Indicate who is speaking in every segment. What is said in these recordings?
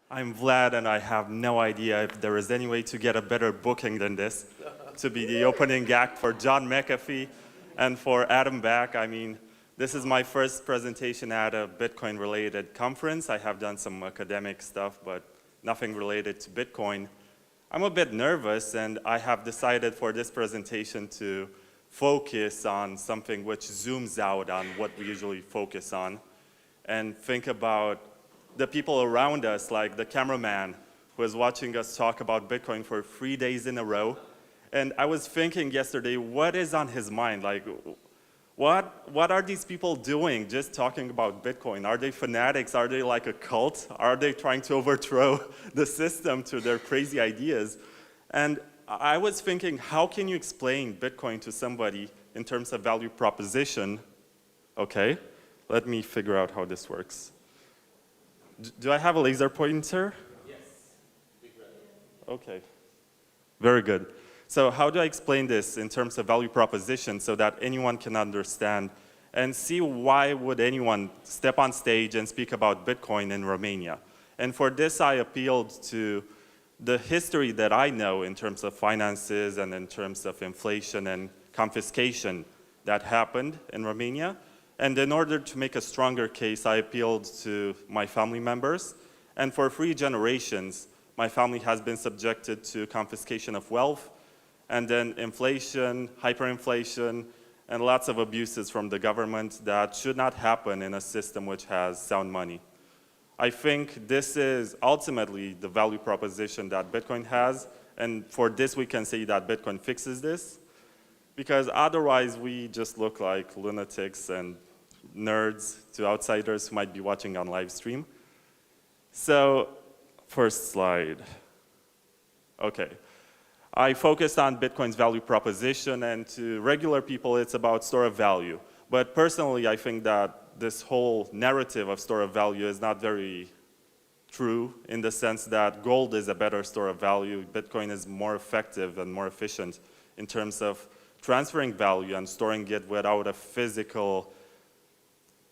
Speaker 1: I'm Vlad, and I have no idea if there is any way to get a better booking than this, to be the opening act for John McAfee and for Adam Back. I mean, this is my first presentation at a Bitcoin-related conference. I have done some academic stuff, but nothing related to Bitcoin. I'm a bit nervous, and I have decided for this presentation to focus on something which zooms out on what we usually focus on, and think about the people around us, like the cameraman who is watching us talk about Bitcoin for 3 days in a row. And I was thinking yesterday, what is on his mind? Like, what are these people doing just talking about Bitcoin? Are they fanatics? Are they like a cult? Are they trying to overthrow the system to their crazy ideas? And I was thinking, how can you explain Bitcoin to somebody in terms of value proposition? Okay, let me figure out how this works. Do I have a laser pointer?
Speaker 2: Yes. Big red.
Speaker 1: Okay, very good. So how do I explain this in terms of value proposition so that anyone can understand and see why would anyone step on stage and speak about Bitcoin in Romania? And for this, I appealed to the history that I know in terms of finances and in terms of inflation and confiscation that happened in Romania. And in order to make a stronger case, I appealed to my family members. And for 3 generations, my family has been subjected to confiscation of wealth, and then inflation, hyperinflation, and lots of abuses from the government that should not happen in a system which has sound money. I think this is ultimately the value proposition that Bitcoin has, and for this we can say that Bitcoin fixes this, because otherwise we just look like lunatics and nerds to outsiders who might be watching on live stream. So, first slide. Okay. I focused on Bitcoin's value proposition, and to regular people it's about store of value. But personally, I think that this whole narrative of store of value is not very true, in the sense that gold is a better store of value. Bitcoin is more effective and more efficient in terms of transferring value and storing it without a physical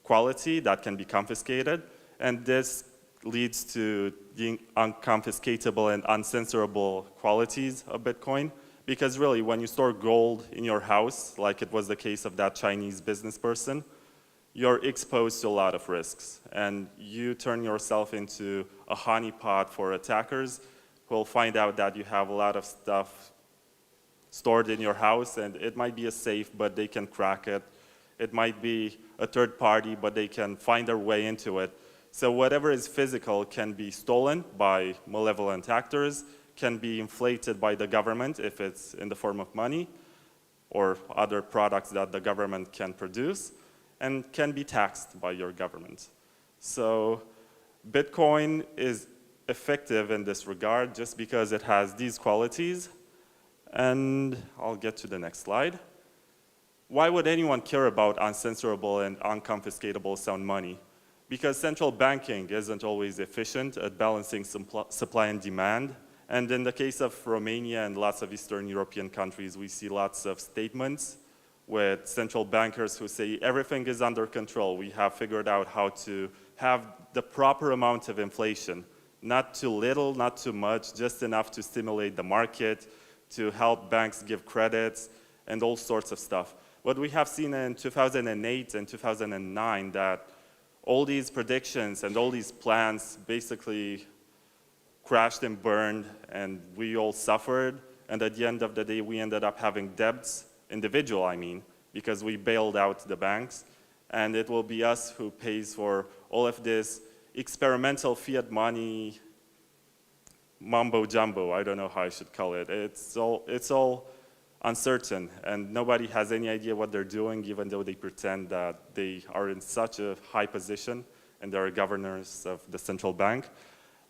Speaker 1: quality that can be confiscated, and this leads to the unconfiscatable and uncensorable qualities of Bitcoin, because really when you store gold in your house, like it was the case of that Chinese business person, you're exposed to a lot of risks, and you turn yourself into a honeypot for attackers who will find out that you have a lot of stuff stored in your house, and it might be a safe, but they can crack it. It might be a third party, but they can find their way into it. So whatever is physical can be stolen by malevolent actors, can be inflated by the government if it's in the form of money or other products that the government can produce, and can be taxed by your government. So Bitcoin is effective in this regard just because it has these qualities. And I'll get to the next slide. Why would anyone care about uncensorable and unconfiscatable sound money? Because central banking isn't always efficient at balancing supply and demand. And in the case of Romania and lots of Eastern European countries, we see lots of statements with central bankers who say everything is under control. We have figured out how to have the proper amount of inflation. Not too little, not too much, just enough to stimulate the market, to help banks give credits, and all sorts of stuff. What we have seen in 2008 and 2009, that all these predictions and all these plans basically crashed and burned, and we all suffered, and at the end of the day we ended up having debts, individual I mean, because we bailed out the banks, and it will be us who pays for all of this experimental fiat money mumbo jumbo. I don't know how I should call it. It's all uncertain, and nobody has any idea what they're doing, even though they pretend that they are in such a high position and they're governors of the central bank.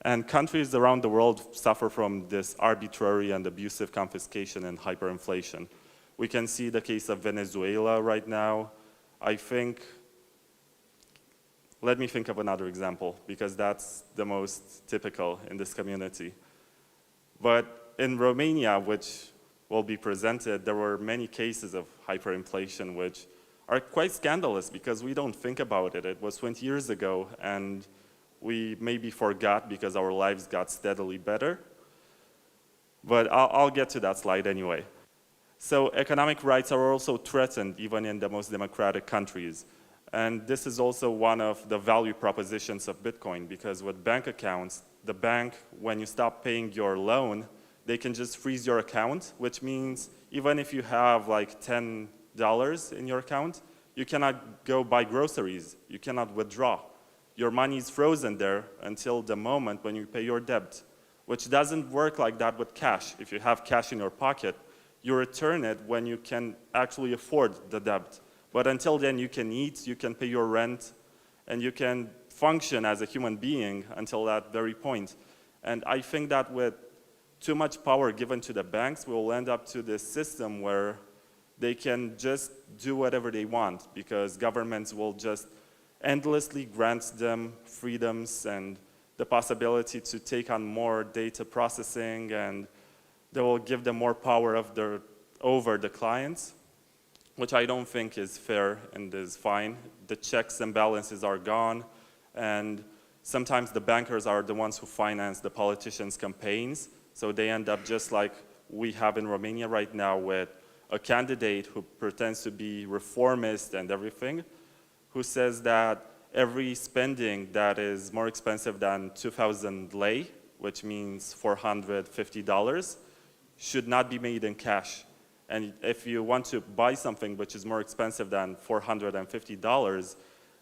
Speaker 1: And countries around the world suffer from this arbitrary and abusive confiscation and hyperinflation. We can see the case of Venezuela right now. Let me think of another example, because that's the most typical in this community. But in Romania, which will be presented, there were many cases of hyperinflation which are quite scandalous because we don't think about it. It was 20 years ago, and we maybe forgot because our lives got steadily better. But I'll get to that slide anyway. So economic rights are also threatened even in the most democratic countries. And this is also one of the value propositions of Bitcoin, because with bank accounts, the bank, when you stop paying your loan, they can just freeze your account, which means even if you have like $10 in your account, you cannot go buy groceries, you cannot withdraw. Your money is frozen there until the moment when you pay your debt, which doesn't work like that with cash. If you have cash in your pocket, you return it when you can actually afford the debt. But until then, you can eat, you can pay your rent, and you can function as a human being until that very point. And I think that with too much power given to the banks, we'll end up to this system where they can just do whatever they want, because governments will just endlessly grant them freedoms and the possibility to take on more data processing, and they will give them more power over the clients, which I don't think is fair and is fine. The checks and balances are gone, and sometimes the bankers are the ones who finance the politicians' campaigns, so they end up just like we have in Romania right now, with a candidate who pretends to be reformist and everything, who says that every spending that is more expensive than 2,000 lei, which means $450, should not be made in cash. And if you want to buy something which is more expensive than $450,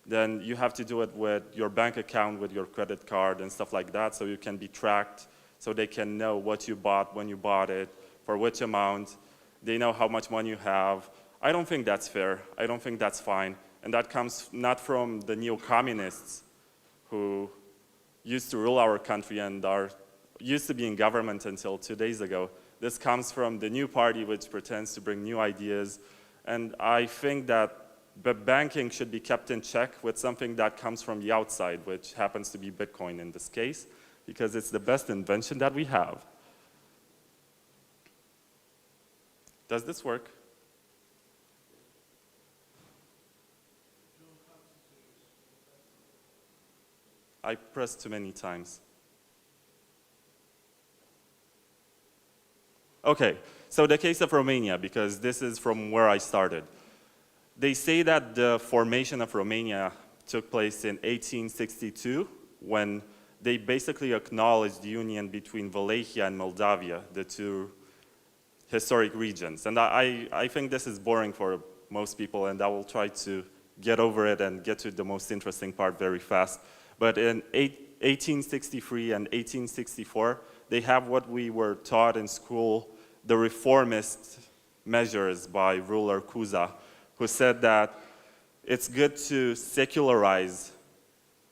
Speaker 1: then you have to do it with your bank account, with your credit card and stuff like that, so you can be tracked, so they can know what you bought, when you bought it, for which amount. They know how much money you have. I don't think that's fair. I don't think that's fine. And that comes not from the neo-communists who used to rule our country and used to be in government until 2 days ago. This comes from the new party, which pretends to bring new ideas. And I think that banking should be kept in check with something that comes from the outside, which happens to be Bitcoin in this case, because it's the best invention that we have. Does this work? I pressed too many times. Okay, so the case of Romania, because this is from where I started. They say that the formation of Romania took place in 1862, when they basically acknowledged the union between Wallachia and Moldavia, the two historic regions. And I think this is boring for most people, and I will try to get over it and get to the most interesting part very fast. But in 1863 and 1864, they have what we were taught in school, the reformist measures by ruler Cuza, who said that it's good to secularize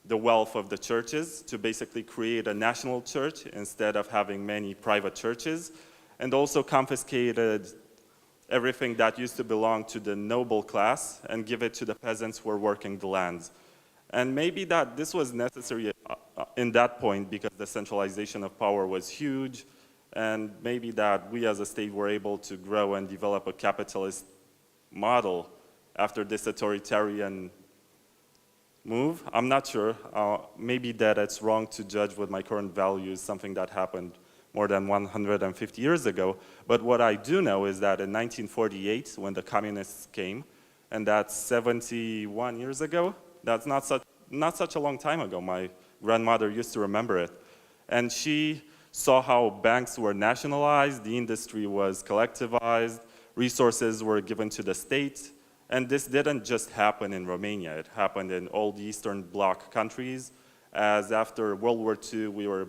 Speaker 1: the wealth of the churches, to basically create a national church instead of having many private churches, and also confiscated everything that used to belong to the noble class and give it to the peasants who were working the lands. And maybe that this was necessary in that point because the centralization of power was huge, and maybe that we as a state were able to grow and develop a capitalist model after this authoritarian move. I'm not sure. Maybe that it's wrong to judge with my current values something that happened more than 150 years ago. But what I do know is that in 1948, when the communists came, and that's 71 years ago, that's not such a long time ago. My grandmother used to remember it. And she saw how banks were nationalized, the industry was collectivized, resources were given to the state. And this didn't just happen in Romania. It happened in all the Eastern Bloc countries, as after World War II, we were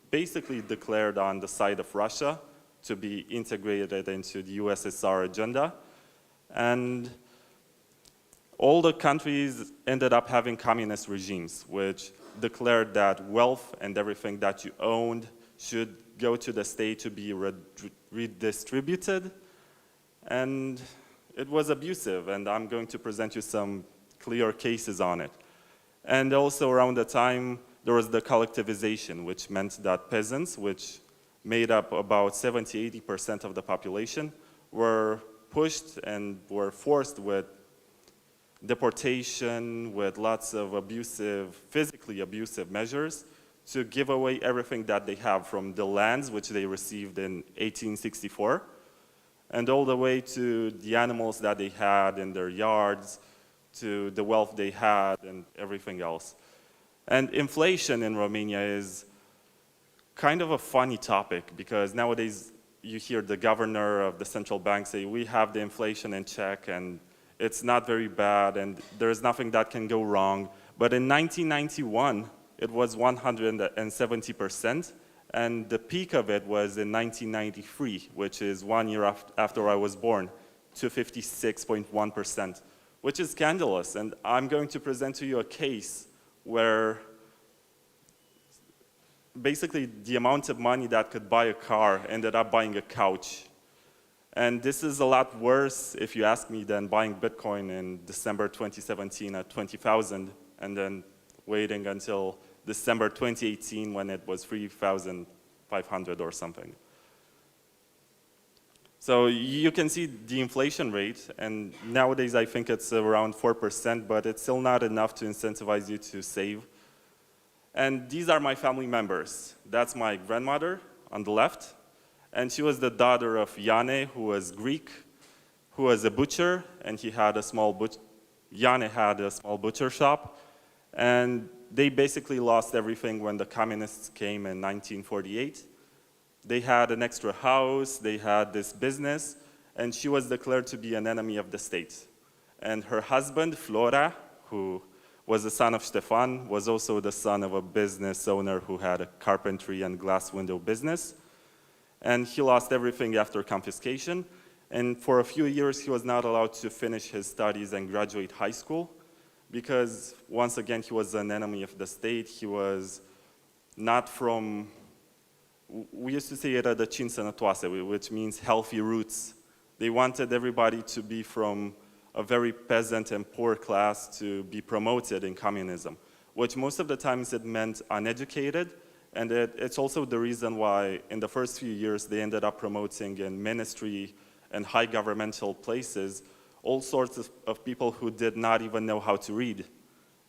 Speaker 1: basically declared on the side of Russia to be integrated into the USSR agenda. And all the countries ended up having communist regimes, which declared that wealth and everything that you owned should go to the state to be redistributed. And it was abusive, and I'm going to present you some clear cases on it. And also around the time, there was the collectivization, which meant that peasants, which made up about 70–80% of the population, were pushed and were forced with deportation, with lots of physically abusive measures to give away everything that they have, from the lands which they received in 1864, and all the way to the animals that they had in their yards, to the wealth they had, and everything else. And inflation in Romania is kind of a funny topic, because nowadays you hear the governor of the central bank say, we have the inflation in check, and it's not very bad, and there's nothing that can go wrong. But in 1991, it was 170%, and the peak of it was in 1993, which is 1 year after I was born, to 56.1%, which is scandalous. And I'm going to present to you a case where basically the amount of money that could buy a car ended up buying a couch. And this is a lot worse, if you ask me, than buying Bitcoin in December 2017 at 20,000, and then waiting until December 2018 when it was 3,500 or something. So you can see the inflation rate, and nowadays I think it's around 4%, but it's still not enough to incentivize you to save. And these are my family members. That's my grandmother on the left, and she was the daughter of Yane, who was Greek, who was a butcher, and Yane had a small butcher shop, and they basically lost everything when the communists came in 1948. They had an extra house, they had this business, and she was declared to be an enemy of the state. And her husband, Flora, who was the son of Stefan, was also the son of a business owner who had a carpentry and glass window business. And he lost everything after confiscation. And for a few years, he was not allowed to finish his studies and graduate high school, because once again, he was an enemy of the state. He was not from, we used to say rădăcini sănătoase, which means healthy roots. They wanted everybody to be from a very peasant and poor class to be promoted in communism, which most of the times it meant uneducated, and it's also the reason why in the first few years they ended up promoting in ministry and high governmental places all sorts of people who did not even know how to read.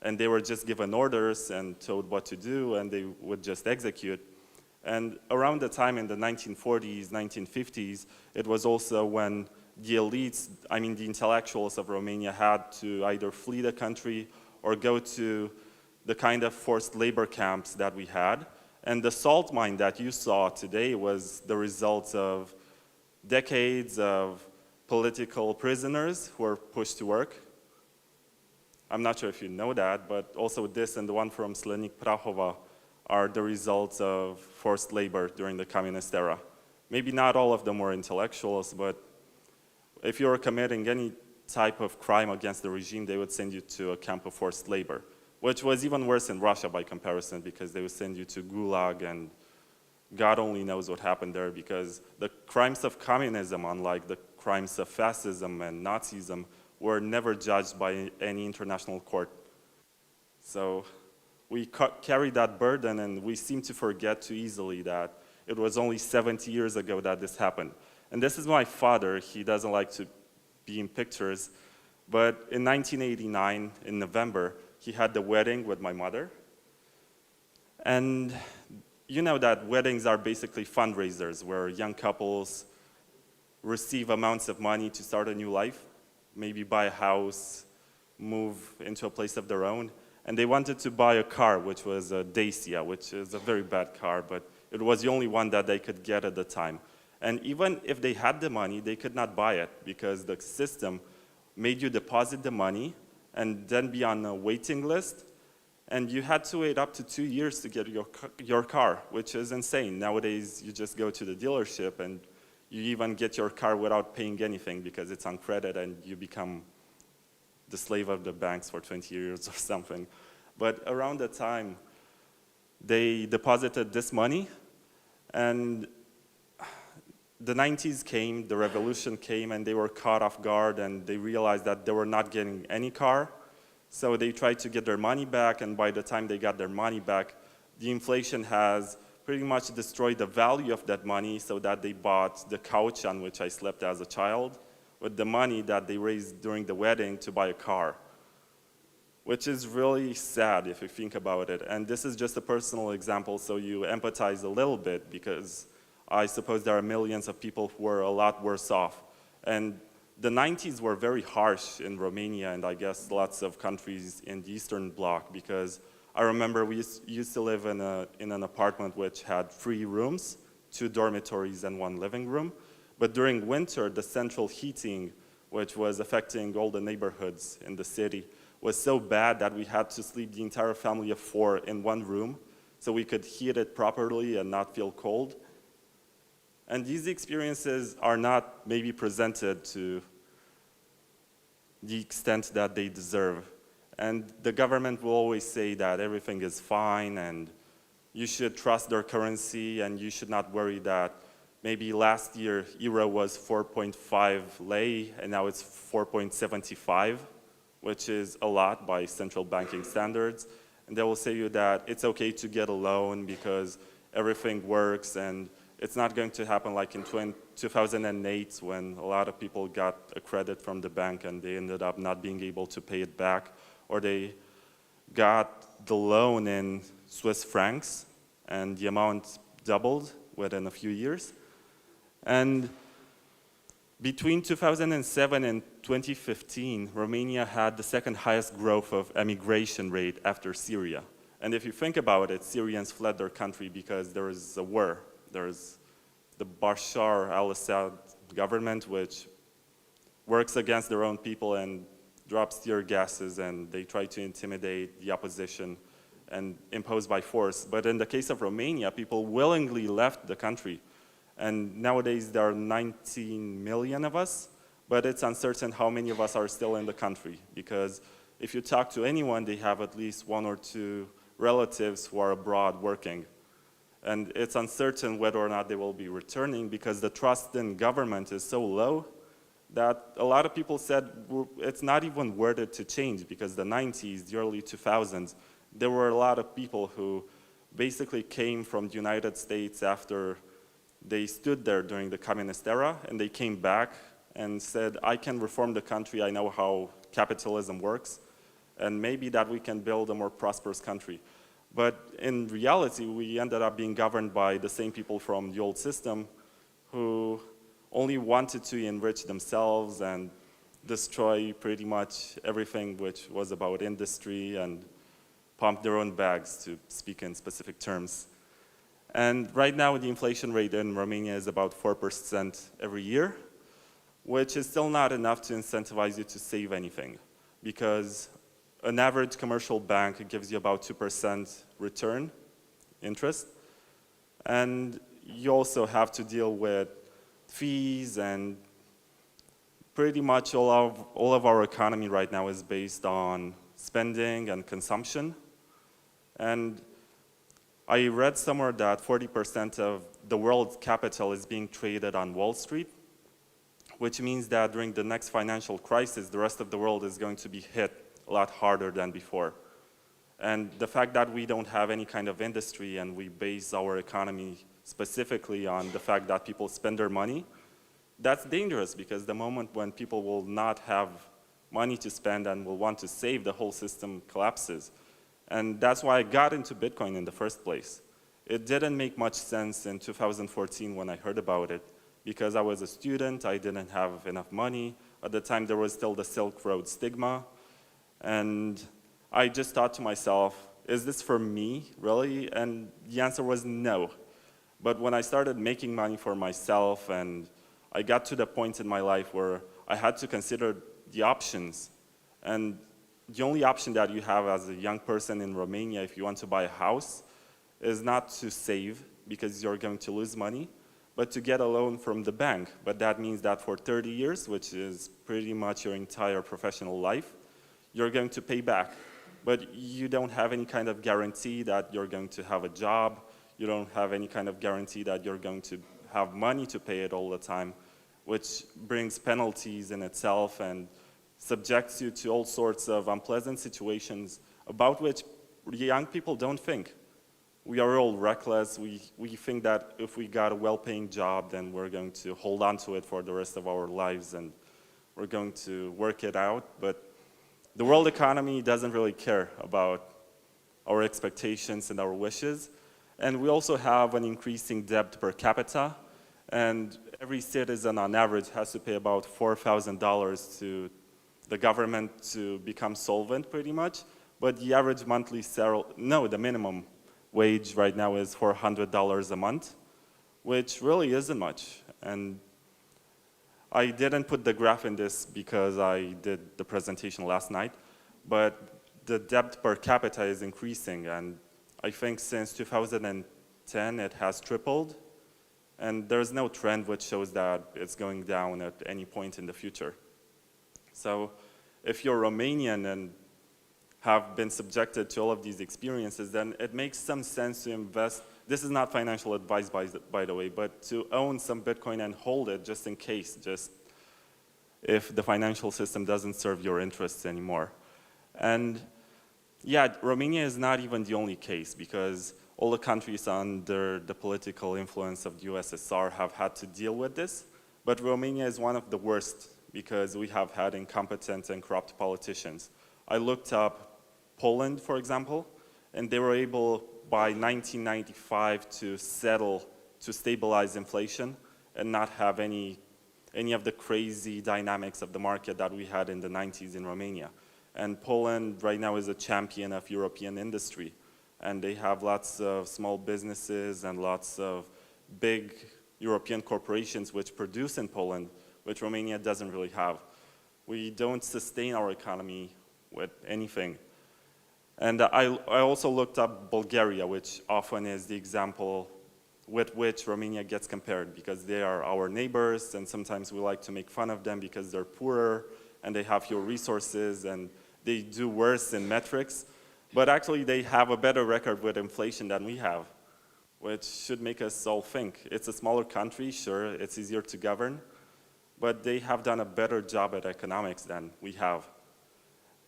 Speaker 1: And they were just given orders and told what to do, and they would just execute. And around the time in the 1940s, 1950s, it was also when the elites, I mean the intellectuals of Romania, had to either flee the country or go to the kind of forced labor camps that we had. And the salt mine that you saw today was the result of decades of political prisoners who were pushed to work. I'm not sure if you know that, but also this and the one from Slănic Prahova are the results of forced labor during the communist era. Maybe not all of them were intellectuals, but if you were committing any type of crime against the regime, they would send you to a camp of forced labor, which was even worse in Russia by comparison, because they would send you to Gulag, and God only knows what happened there, because the crimes of communism, unlike the crimes of fascism and Nazism, were never judged by any international court. So we carry that burden, and we seem to forget too easily that it was only 70 years ago that this happened. And this is my father. He doesn't like to be in pictures, but in 1989, in November, he had the wedding with my mother. And you know that weddings are basically fundraisers where young couples receive amounts of money to start a new life, maybe buy a house, move into a place of their own. And they wanted to buy a car, which was a Dacia, which is a very bad car, but it was the only one that they could get at the time. And even if they had the money, they could not buy it, because the system made you deposit the money and then be on a waiting list. And you had to wait up to 2 years to get your car, which is insane. Nowadays, you just go to the dealership and you even get your car without paying anything, because it's on credit, and you become the slave of the banks for 20 years or something. But around that time, they deposited this money, and the 90s came, the revolution came, and they were caught off guard, and they realized that they were not getting any car. So they tried to get their money back, and by the time they got their money back, the inflation has pretty much destroyed the value of that money, so that they bought the couch on which I slept as a child with the money that they raised during the wedding to buy a car. which is really sad if you think about it. And this is just a personal example, so you empathize a little bit, because I suppose there are millions of people who were a lot worse off. And the 90s were very harsh in Romania, and I guess lots of countries in the Eastern Bloc, because I remember we used to live in an apartment which had 3 rooms, 2 dormitories and 1 living room. But during winter, the central heating, which was affecting all the neighborhoods in the city, was so bad that we had to sleep the entire family of 4 in 1 room so we could heat it properly and not feel cold. And these experiences are not maybe presented to the extent that they deserve. And the government will always say that everything is fine and you should trust their currency and you should not worry that maybe last year euro was 4.5 lei and now it's 4.75, which is a lot by central banking standards. And they will say you that it's okay to get a loan because everything works, and it's not going to happen like in 2008 when a lot of people got a credit from the bank and they ended up not being able to pay it back, or they got the loan in Swiss francs and the amount doubled within a few years. And between 2007 and 2015, Romania had the second highest growth of emigration rate after Syria. And if you think about it, Syrians fled their country because there is a war. There's the Bashar al-Assad government, which works against their own people and drops tear gases, and they try to intimidate the opposition and impose by force. But in the case of Romania, people willingly left the country. And nowadays there are 19 million of us, but it's uncertain how many of us are still in the country, because if you talk to anyone, they have at least 1 or 2 relatives who are abroad working. And it's uncertain whether or not they will be returning, because the trust in government is so low that a lot of people said it's not even worth it to change, because the 90s, the early 2000s, there were a lot of people who basically came from the United States after they stood there during the communist era, and they came back and said, I can reform the country, I know how capitalism works, and maybe that we can build a more prosperous country. But in reality, we ended up being governed by the same people from the old system who only wanted to enrich themselves and destroy pretty much everything which was about industry and pump their own bags, to speak in specific terms. And right now, the inflation rate in Romania is about 4% every year, which is still not enough to incentivize you to save anything, because an average commercial bank gives you about 2% return, interest, and you also have to deal with fees, and pretty much all of our economy right now is based on spending and consumption. And I read somewhere that 40% of the world's capital is being traded on Wall Street, which means that during the next financial crisis, the rest of the world is going to be hit a lot harder than before. And the fact that we don't have any kind of industry and we base our economy specifically on the fact that people spend their money, that's dangerous, because the moment when people will not have money to spend and will want to save, the whole system collapses. And that's why I got into Bitcoin in the first place. It didn't make much sense in 2014 when I heard about it, because I was a student, I didn't have enough money. At the time, there was still the Silk Road stigma. And I just thought to myself, is this for me, really? And the answer was no. But when I started making money for myself, and I got to the point in my life where I had to consider the options, and the only option that you have as a young person in Romania, if you want to buy a house, is not to save, because you're going to lose money, but to get a loan from the bank. But that means that for 30 years, which is pretty much your entire professional life, you're going to pay back. But you don't have any kind of guarantee that you're going to have a job. You don't have any kind of guarantee that you're going to have money to pay it all the time, which brings penalties in itself and subjects you to all sorts of unpleasant situations about which young people don't think. We are all reckless. We think that if we got a well-paying job, then we're going to hold on to it for the rest of our lives and we're going to work it out. But the world economy doesn't really care about our expectations and our wishes. And we also have an increasing debt per capita. And every citizen on average has to pay about $4,000 to the government to become solvent pretty much. But the average monthly salary, no, the minimum wage right now is $400 a month, which really isn't much. And I didn't put the graph in this because I did the presentation last night, but the debt per capita is increasing, and I think since 2010 it has tripled, and there's no trend which shows that it's going down at any point in the future. So if you're Romanian and have been subjected to all of these experiences, then it makes some sense to invest. This is not financial advice, by the way, but to own some Bitcoin and hold it just in case, just if the financial system doesn't serve your interests anymore. And yeah, Romania is not even the only case, because all the countries under the political influence of the USSR have had to deal with this, but Romania is one of the worst because we have had incompetent and corrupt politicians. I looked up Poland, for example, and they were able by 1995 to stabilize inflation and not have any of the crazy dynamics of the market that we had in the 90s in Romania. And Poland right now is a champion of European industry. And they have lots of small businesses and lots of big European corporations which produce in Poland, which Romania doesn't really have. We don't sustain our economy with anything. And I also looked up Bulgaria, which often is the example with which Romania gets compared, because they are our neighbors, and sometimes we like to make fun of them because they're poorer and they have fewer resources and they do worse in metrics. But actually they have a better record with inflation than we have, which should make us all think. It's a smaller country, sure, it's easier to govern, but they have done a better job at economics than we have.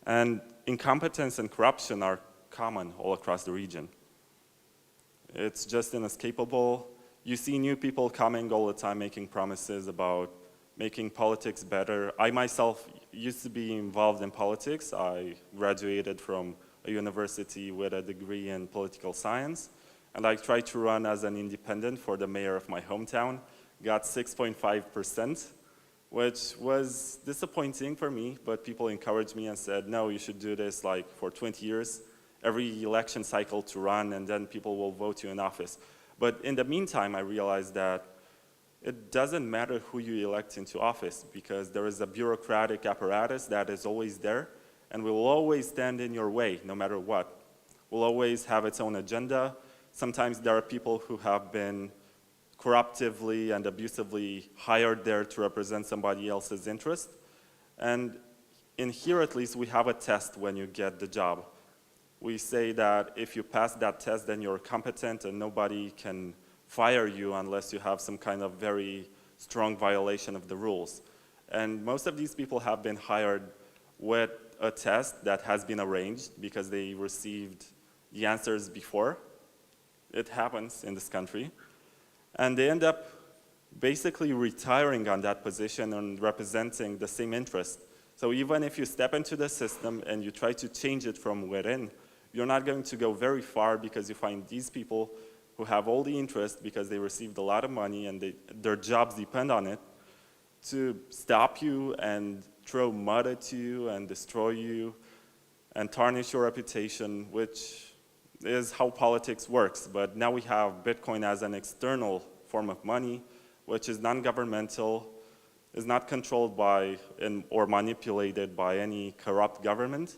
Speaker 1: And incompetence and corruption are common all across the region. It's just inescapable. You see new people coming all the time making promises about making politics better. I myself used to be involved in politics. I graduated from a university with a degree in political science, and I tried to run as an independent for the mayor of my hometown. Got 6.5%, which was disappointing for me, but people encouraged me and said, no, you should do this like for 20 years, every election cycle to run, and then people will vote you in office. But in the meantime, I realized that it doesn't matter who you elect into office, because there is a bureaucratic apparatus that is always there and will always stand in your way no matter what. Will always have its own agenda. Sometimes there are people who have been corruptively and abusively hired there to represent somebody else's interest. And in here, at least, we have a test when you get the job. We say that if you pass that test, then you're competent and nobody can fire you unless you have some kind of very strong violation of the rules. And most of these people have been hired with a test that has been arranged because they received the answers before. It happens in this country. And they end up basically retiring on that position and representing the same interest. So even if you step into the system and you try to change it from within, you're not going to go very far, because you find these people who have all the interest because they received a lot of money and their jobs depend on it, to stop you and throw mud at you and destroy you and tarnish your reputation, which is how politics works. But now we have Bitcoin as an external form of money, which is non-governmental, is not controlled by or manipulated by any corrupt government.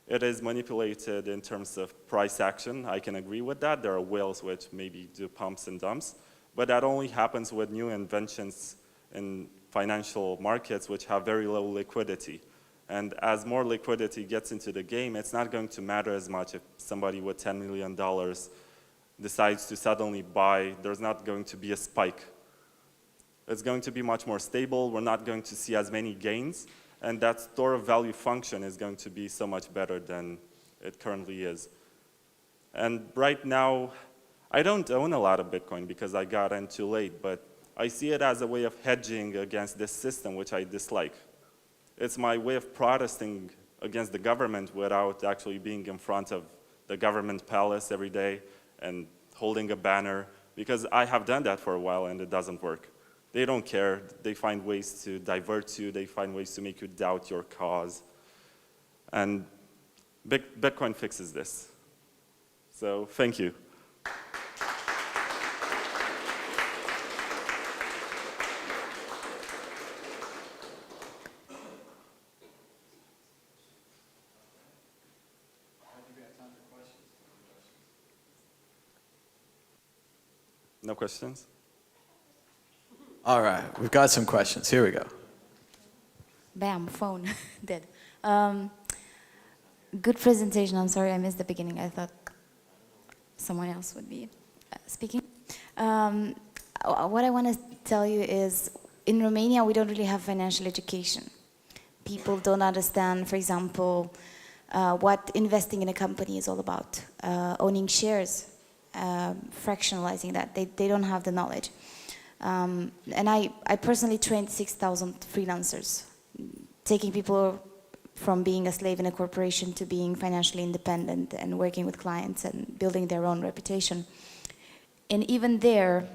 Speaker 1: It is manipulated in terms of price action. I can agree with that. There are whales which maybe do pumps and dumps, but that only happens with new inventions in financial markets which have very low liquidity. And as more liquidity gets into the game, it's not going to matter as much if somebody with $10 million decides to suddenly buy. There's not going to be a spike. It's going to be much more stable. We're not going to see as many gains. And that store of value function is going to be so much better than it currently is. And right now, I don't own a lot of Bitcoin because I got in too late, but I see it as a way of hedging against this system, which I dislike. It's my way of protesting against the government without actually being in front of the government palace every day and holding a banner, because I have done that for a while and it doesn't work. They don't care. They find ways to divert you. They find ways to make you doubt your cause. And Bitcoin fixes this. So thank you. No questions?
Speaker 3: All right, we've got some questions. Here we go.
Speaker 4: Bam, phone, dead. Good presentation. I'm sorry I missed the beginning. I thought someone else would be speaking. What I want to tell you is, in Romania, we don't really have financial education. People don't understand, for example, what investing in a company is all about, owning shares, fractionalizing that. They don't have the knowledge. And I personally trained 6,000 freelancers, taking people from being a slave in a corporation to being financially independent and working with clients and building their own reputation. And even there,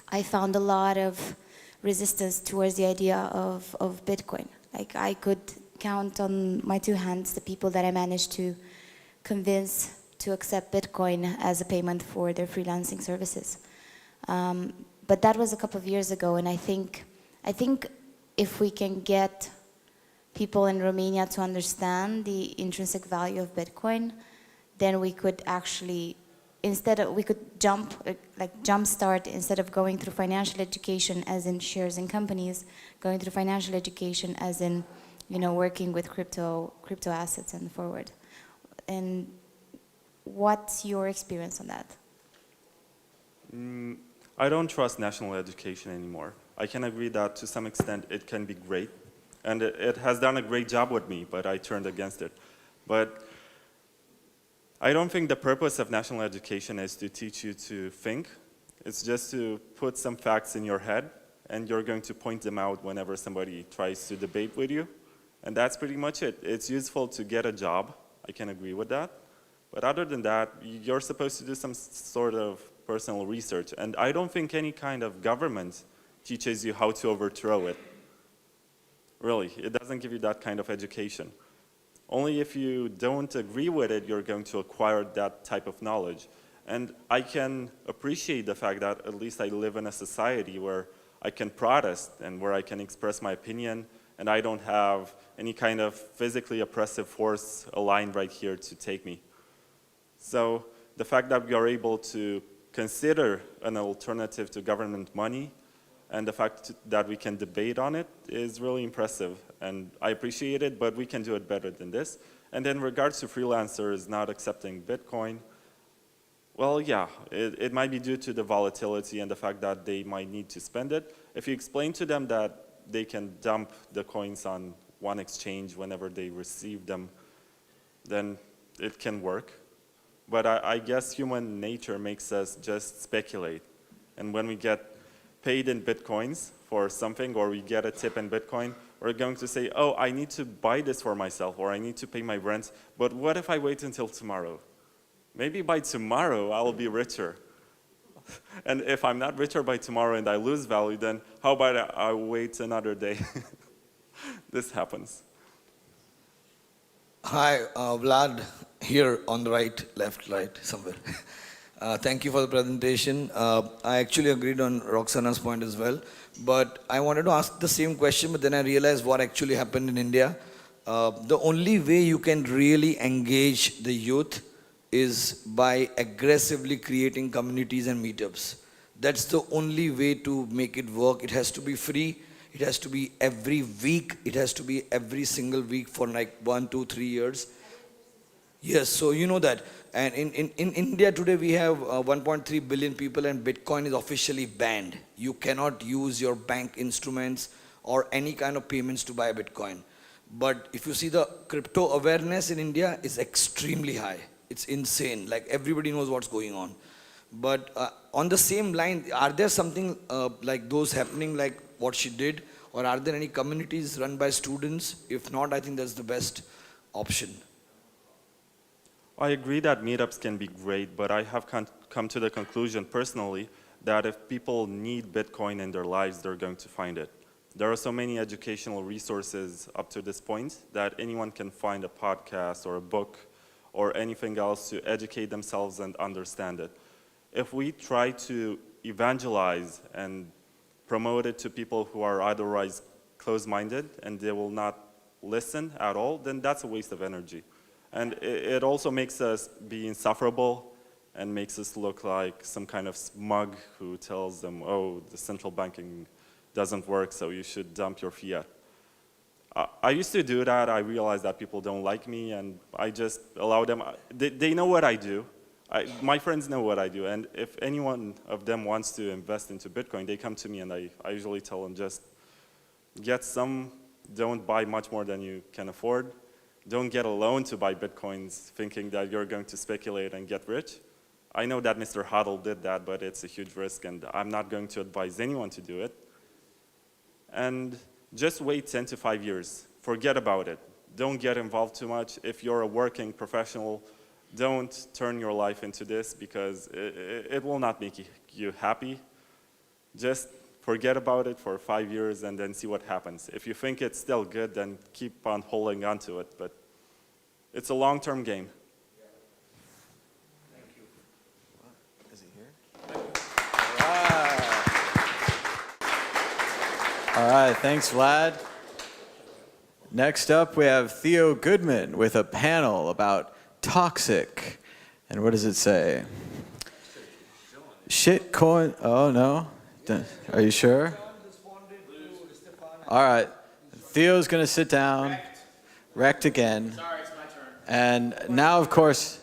Speaker 4: I found a lot of resistance towards the idea of Bitcoin. Like, I could count on my two hands the people that I managed to convince to accept Bitcoin as a payment for their freelancing services. But that was a couple of years ago, and I think if we can get people in Romania to understand the intrinsic value of Bitcoin, then we could actually, we could jumpstart, instead of going through financial education as in shares in companies, going through financial education as in, working with crypto assets and forward. And what's your experience on that?
Speaker 1: I don't trust national education anymore. I can agree that to some extent it can be great, and it has done a great job with me, but I turned against it. But I don't think the purpose of national education is to teach you to think. It's just to put some facts in your head, and you're going to point them out whenever somebody tries to debate with you. And that's pretty much it. It's useful to get a job. I can agree with that. But other than that, you're supposed to do some sort of personal research. And I don't think any kind of government teaches you how to overthrow it. Really, it doesn't give you that kind of education. Only if you don't agree with it, you're going to acquire that type of knowledge. And I can appreciate the fact that at least I live in a society where I can protest and where I can express my opinion, and I don't have any kind of physically oppressive force aligned right here to take me. So the fact that we are able to consider an alternative to government money, and the fact that we can debate on it, is really impressive. And I appreciate it, but we can do it better than this. And in regards to freelancers not accepting Bitcoin, well, yeah, it might be due to the volatility and the fact that they might need to spend it. If you explain to them that they can dump the coins on one exchange whenever they receive them, then it can work. But I guess human nature makes us just speculate. And when we get paid in Bitcoins for something, or we get a tip in Bitcoin, we're going to say, oh, I need to buy this for myself, or I need to pay my rent, but what if I wait until tomorrow? Maybe by tomorrow I'll be richer. And if I'm not richer by tomorrow and I lose value, then how about I wait another day? This happens.
Speaker 5: Hi, Vlad here on the right, left, right, somewhere. Thank you for the presentation. I actually agreed on Roxana's point as well, but I wanted to ask the same question, but then I realized what actually happened in India. The only way you can really engage the youth is by aggressively creating communities and meetups. That's the only way to make it work. It has to be free. It has to be every week. It has to be every single week for like 1, 2, 3 years. Yes, so you know that. And in India today we have 1.3 billion people, and Bitcoin is officially banned. You cannot use your bank instruments or any kind of payments to buy Bitcoin. But if you see, the crypto awareness in India is extremely high. It's insane. Like, everybody knows what's going on. But on the same line, are there something like those happening, like what she did? Or are there any communities run by students? If not, I think that's the best option?
Speaker 1: I agree that meetups can be great, but I have come to the conclusion personally that if people need Bitcoin in their lives, they're going to find it. There are so many educational resources up to this point that anyone can find a podcast or a book or anything else to educate themselves and understand it. If we try to evangelize and promote it to people who are otherwise closed-minded and they will not listen at all, then that's a waste of energy. And it also makes us be insufferable and makes us look like some kind of smug who tells them, oh, the central banking doesn't work, so you should dump your fiat. I used to do that. I realized that people don't like me, and I just allow them. They know what I do. My friends know what I do, and if any one of them wants to invest into Bitcoin, they come to me, and I usually tell them just get some, don't buy much more than you can afford. Don't get a loan to buy Bitcoins thinking that you're going to speculate and get rich. I know that Mr. Hodl did that, but it's a huge risk, and I'm not going to advise anyone to do it. And just wait 10 to 5 years. Forget about it. Don't get involved too much. If you're a working professional, don't turn your life into this because it will not make you happy. Just forget about it for 5 years and then see what happens. If you think it's still good, then keep on holding on to it. But it's a long-term game.
Speaker 5: Thank you.
Speaker 3: Is he here? All right, thanks, Vlad. Next up, we have Theo Goodman with a panel about toxic. And what does it say? Shitcoin. Oh, no. Are you sure? All right. Theo's going to sit down. Wrecked again.
Speaker 2: Sorry, it's my turn.
Speaker 3: And now, of course,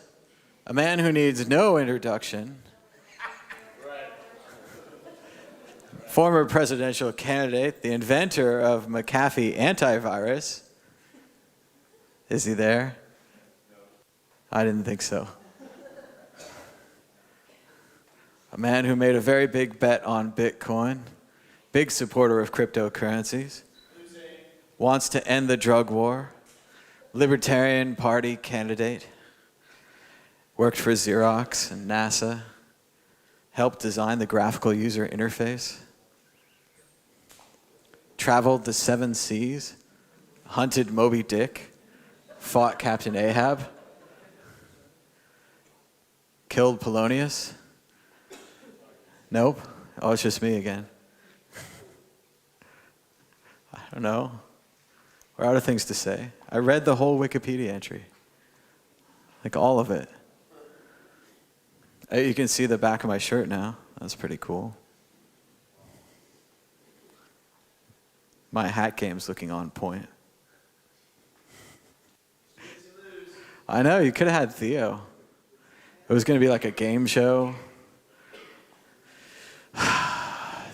Speaker 3: a man who needs no introduction. Former presidential candidate, the inventor of McAfee antivirus. Is he there? No. I didn't think so. A man who made a very big bet on Bitcoin, big supporter of cryptocurrencies, wants to end the drug war, Libertarian Party candidate, worked for Xerox and NASA, helped design the graphical user interface, traveled the 7 seas, hunted Moby Dick, fought Captain Ahab, killed Polonius. Nope. Oh, it's just me again. I don't know. We're out of things to say. I read the whole Wikipedia entry. Like all of it. You can see the back of my shirt now. That's pretty cool. My hat game's looking on point. I know, you could have had Theo. It was going to be like a game show.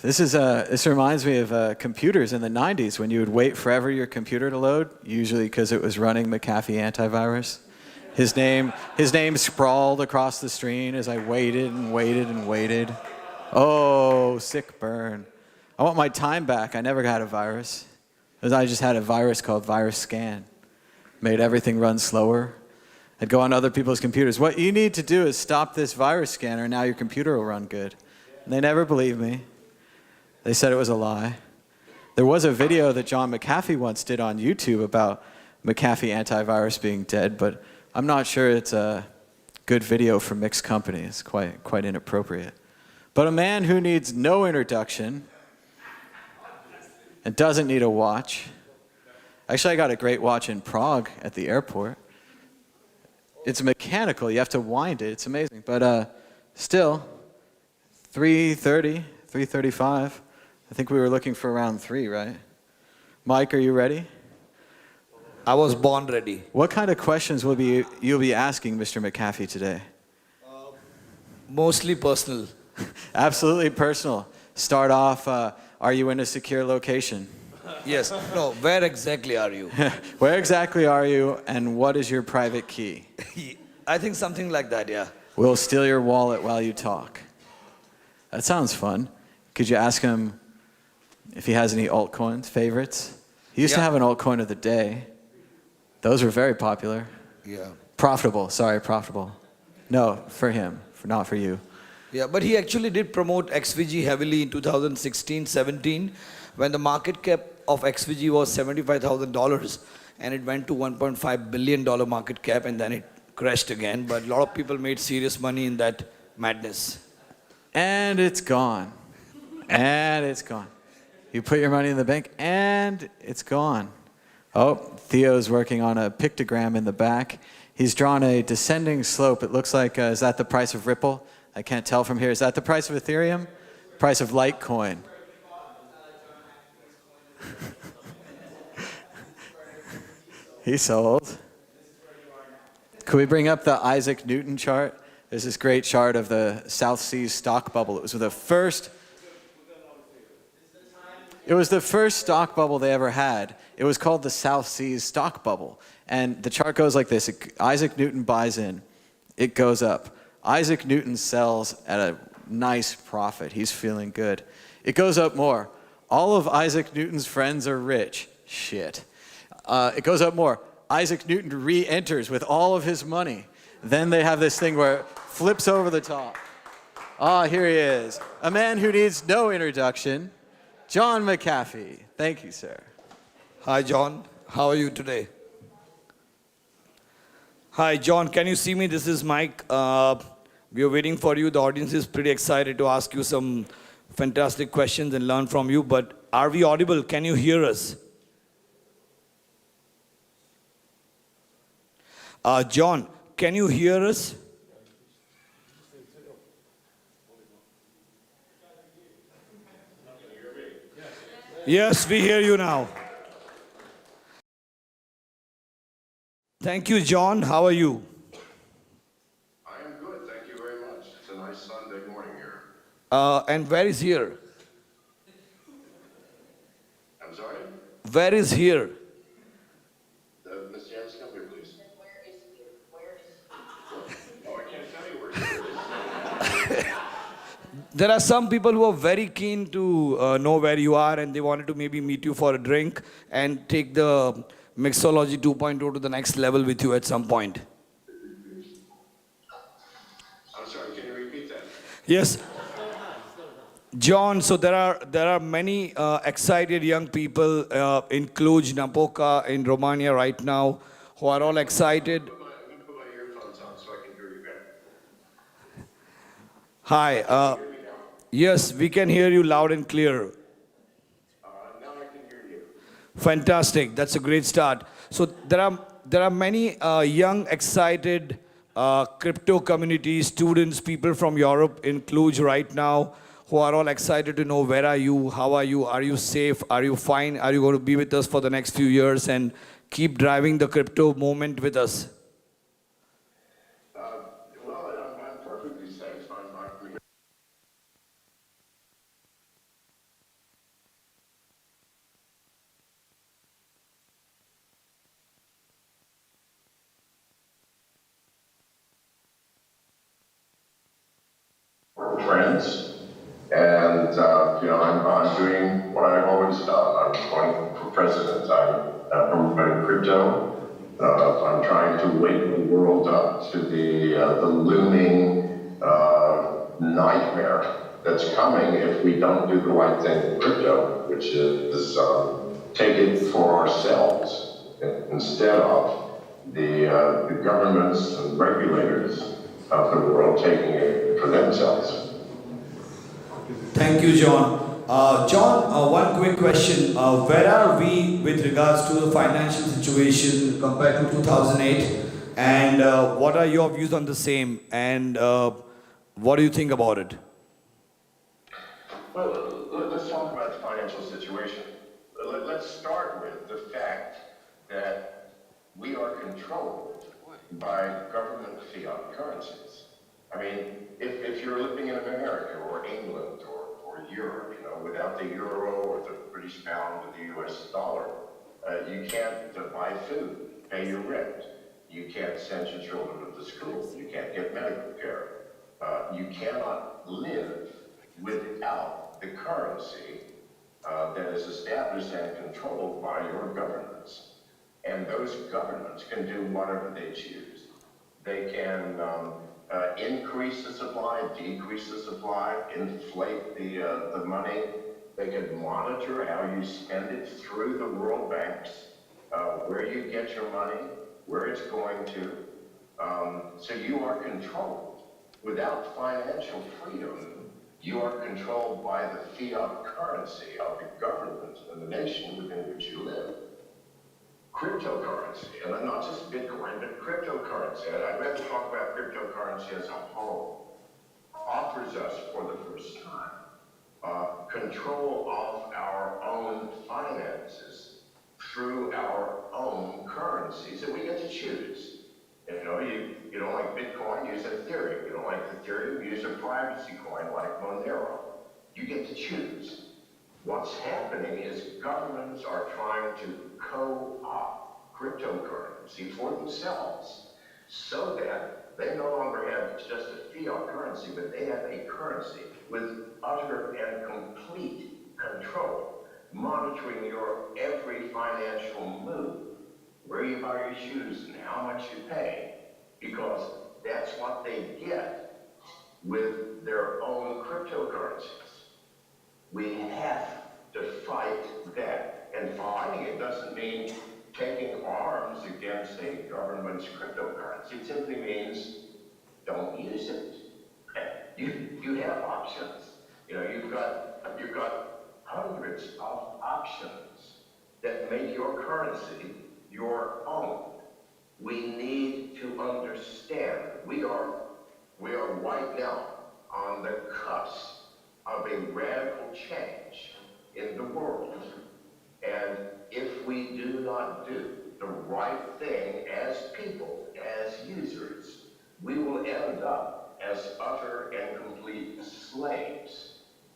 Speaker 3: This reminds me of computers in the 90s when you would wait forever your computer to load, usually because it was running McAfee antivirus. His name sprawled across the screen as I waited and waited and waited. Oh, sick burn. I want my time back. I never had a virus. I just had a virus called Virus Scan. Made everything run slower. I'd go on other people's computers. What you need to do is stop this virus scanner, and now your computer will run good. And they never believed me. They said it was a lie. There was a video that John McAfee once did on YouTube about McAfee antivirus being dead, but I'm not sure it's a good video for mixed company. It's quite inappropriate. But a man who needs no introduction and doesn't need a watch. Actually, I got a great watch in Prague at the airport. It's mechanical. You have to wind it. It's amazing. But still, 3:30, 3:35. I think we were looking for around 3, right? Mike, are you ready?
Speaker 5: I was born ready.
Speaker 3: What kind of questions you'll be asking Mr. McAfee today?
Speaker 5: Mostly personal.
Speaker 3: Absolutely personal. Start off, are you in a secure location?
Speaker 5: Yes. No, where exactly are you?
Speaker 3: Where exactly are you, and what is your private key?
Speaker 5: I think something like that, yeah.
Speaker 3: We'll steal your wallet while you talk. That sounds fun. Could you ask him if he has any altcoins, favorites? He used to
Speaker 5: Yeah.
Speaker 3: have an altcoin of the day. Those were very popular.
Speaker 5: Yeah.
Speaker 3: Profitable, sorry, profitable. No, for him, not for you.
Speaker 5: Yeah, but he actually did promote XVG heavily in 2016-17 when the market cap of XVG was $75,000 and it went to $1.5 billion market cap and then it crashed again. But a lot of people made serious money in that madness.
Speaker 3: And it's gone. And it's gone. You put your money in the bank and it's gone. Oh, Theo's working on a pictogram in the back. He's drawn a descending slope. It looks like, is that the price of Ripple? I can't tell from here. Is that the price of Ethereum? Price of Litecoin. He sold. Could we bring up the Isaac Newton chart? There's this great chart of the South Seas stock bubble. It was the first stock bubble they ever had. It was called the South Seas stock bubble. And the chart goes like this. Isaac Newton buys in. It goes up. Isaac Newton sells at a nice profit. He's feeling good. It goes up more. All of Isaac Newton's friends are rich. Shit. It goes up more. Isaac Newton re-enters with all of his money. Then they have this thing where it flips over the top. Ah, here he is. A man who needs no introduction, John McAfee. Thank you, sir.
Speaker 5: Hi, John. How are you today? Hi, John. Can you see me? This is Mike. We are waiting for you. The audience is pretty excited to ask you some fantastic questions and learn from you. But are we audible? Can you hear us? John, can you hear us? Yes, we hear you now. Thank you, John. How are you?
Speaker 6: I am good, thank you very much. It's a nice Sunday morning here.
Speaker 5: And where is here?
Speaker 6: I'm sorry?
Speaker 5: Where is here?
Speaker 6: Ms. Janice, come here, please. Oh, I can't tell you where here is.
Speaker 5: There are some people who are very keen to know where you are and they wanted to maybe meet you for a drink and take the Mixology 2.0 to the next level with you at some point.
Speaker 6: I'm sorry, can you repeat that?
Speaker 5: Yes. John, so there are many excited young people in Cluj, Napoca, in Romania right now who are all excited.
Speaker 6: I'm going to put my earphones on so I can hear you better.
Speaker 5: Hi.
Speaker 6: Hear me now?
Speaker 5: Yes, we can hear you loud and clear.
Speaker 6: Now I can hear you.
Speaker 5: Fantastic. That's a great start. So there are many young, excited crypto community students, people from Europe in Cluj right now who are all excited to know where are you, how are you safe, are you fine, are you going to be with us for the next few years and keep driving the crypto movement with us?
Speaker 6: Well, I'm perfectly safe. I'm friends, and I'm doing what I've always done. I'm running for president. I'm promoting crypto. I'm trying to wake the world up to the looming nightmare that's coming if we don't do the right thing with crypto, which is take it for ourselves instead of the governments and regulators of the world taking it for themselves.
Speaker 5: Thank you, John. John, one quick question. Where are we with regards to the financial situation compared to 2008? And what are your views on the same? And what do you think about it?
Speaker 6: Well, let's talk about the financial situation. Let's start with the fact that we are controlled by government fiat currencies. I mean, if you're living in America or England or Europe, without the euro or the British pound or the US dollar, you can't buy food, pay your rent. You can't send your children to school. You can't get medical care. You cannot live without the currency that is established and controlled by your governments. And those governments can do whatever they choose. They can increase the supply, decrease the supply, inflate the money. They can monitor how you spend it through the world banks, where you get your money, where it's going to. So you are controlled. Without financial freedom, you are controlled by the fiat currency of the government and the nation within which you live. Cryptocurrency, and not just Bitcoin, but cryptocurrency, and I'd rather talk about cryptocurrency as a whole, offers us for the first time control of our own finances through our own currencies that we get to choose. You know, you don't like Bitcoin, use Ethereum. You don't like Ethereum, use a privacy coin like Monero. You get to choose. What's happening is governments are trying to co-opt cryptocurrency for themselves so that they no longer have just a fiat currency, but they have a currency with utter and complete control, monitoring your every financial move, where you buy your shoes and how much you pay, because that's what they get with their own cryptocurrencies. We have to fight that. And fighting it doesn't mean taking arms against a government's cryptocurrency. It simply means don't use it. You have options. You know, you've got hundreds of options that make your currency your own. We need to understand we are right now on the cusp of a radical change in the world. And if we do not do the right thing as people, as users, we will end up as utter and complete slaves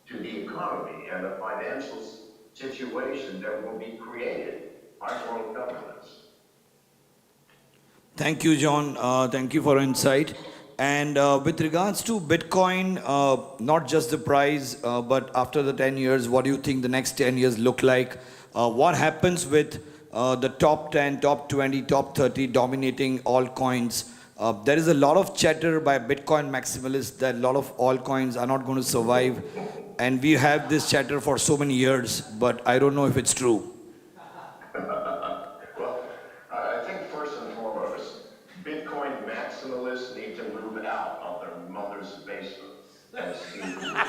Speaker 6: to the economy and the financial situation that will be created by world governments.
Speaker 5: Thank you, John. Thank you for your insight. And with regards to Bitcoin, not just the price, but after the 10 years, what do you think the next 10 years look like? What happens with the top 10, top 20, top 30 dominating all coins? There is a lot of chatter by Bitcoin maximalists that a lot of altcoins are not going to survive. And we have this chatter for so many years, but I don't know if it's true.
Speaker 6: Well, I think first and foremost, Bitcoin maximalists need to move out of their mother's basement and see the world.